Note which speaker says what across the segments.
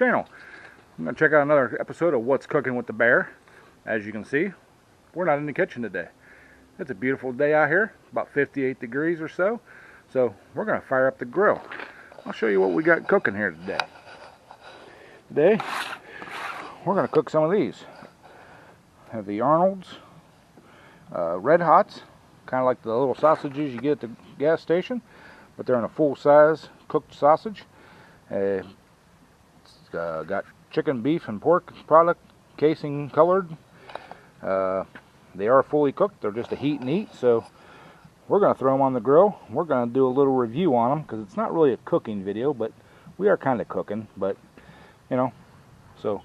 Speaker 1: channel. I'm going to check out another episode of What's Cooking with the Bear. As you can see, we're not in the kitchen today. It's a beautiful day out here, about 58 degrees or so. So we're going to fire up the grill. I'll show you what we got cooking here today. Today, we're going to cook some of these. I have the Arnold's Red Hots, kind of like the little sausages you get at the gas station, but they're in a full-size cooked sausage. It's got chicken, beef, and pork product, casing colored. They are fully cooked. They're just a heat and eat, so we're going to throw them on the grill. We're going to do a little review on them because it's not really a cooking video, but we are kind of cooking. But you know, so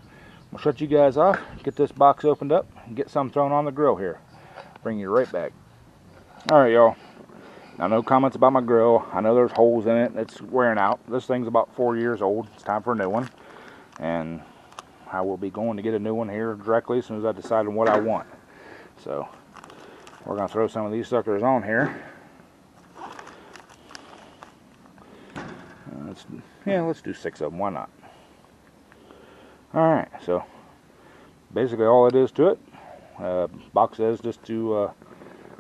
Speaker 1: we'll shut you guys off, get this box opened up, and get some thrown on the grill here. Bring you right back. All right, y'all. Now, no comments about my grill. I know there's holes in it. It's wearing out. This thing's about 4 years old. It's time for a new one. And I will be going to get a new one here directly as soon as I decide on what I want. So, we're going to throw some of these suckers on here. Let's do 6 of them. Why not? Alright, so basically all it is to it. Box says just to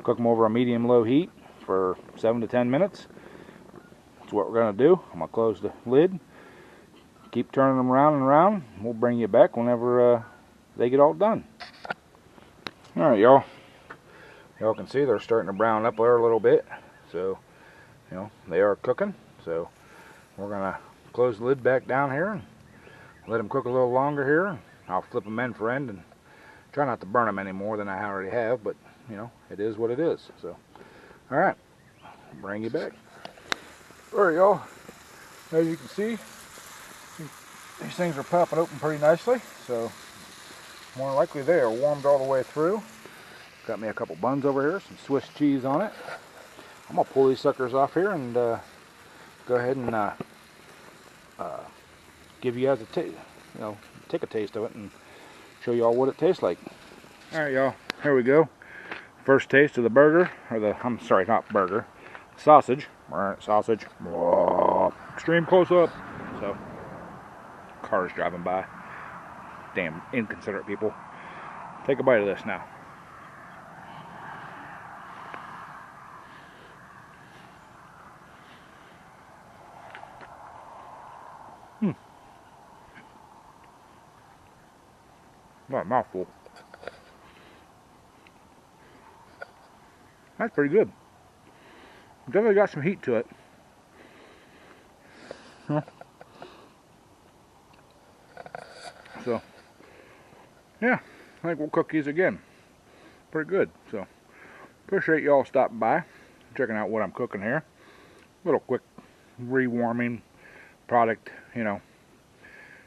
Speaker 1: cook them over a medium-low heat for 7 to 10 minutes. That's what we're going to do. I'm going to close the lid. Keep turning them around and around. We'll bring you back whenever they get all done. Alright, y'all. Y'all can see they're starting to brown up there a little bit. So, you know, they are cooking. So, we're going to close the lid back down here and let them cook a little longer here. I'll flip them end for end and try not to burn them any more than I already have. But, you know, it is what it is. So, alright. Bring you back. Alright, y'all. As you can see, these things are popping open pretty nicely, so more likely they are warmed all the way through. Got me a couple buns over here, some Swiss cheese on it. I'm gonna pull these suckers off here and go ahead and give you guys take a taste of it and show you all what it tastes like. All right, y'all, here we go. First taste of the burger, I'm sorry, not burger, sausage. All right, sausage. Extreme close up. So. Cars driving by. Damn inconsiderate people. Take a bite of this now. Not a mouthful. That's pretty good. Definitely got some heat to it. Huh? So, yeah, I think we'll cook these again. Pretty good. So, appreciate y'all stopping by, checking out what I'm cooking here. Little quick rewarming product, you know,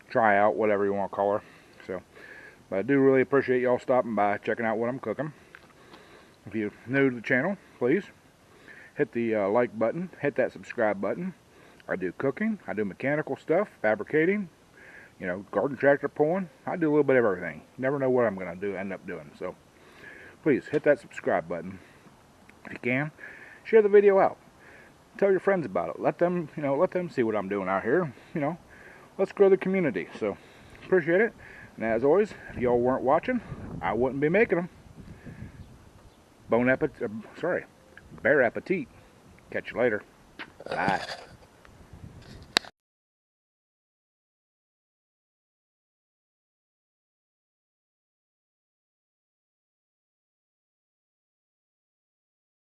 Speaker 1: try out, whatever you want to call her. So, but I do really appreciate y'all stopping by, checking out what I'm cooking. If you're new to the channel, please hit the like button, hit that subscribe button. I do cooking, I do mechanical stuff, fabricating, you know, garden tractor pulling. I do a little bit of everything. Never know what I'm going to end up doing. So, please hit that subscribe button. If you can, share the video out. Tell your friends about it. Let them see what I'm doing out here. You know, let's grow the community. So, appreciate it. And as always, if y'all weren't watching, I wouldn't be making them. Bear appetit. Catch you later. Bye.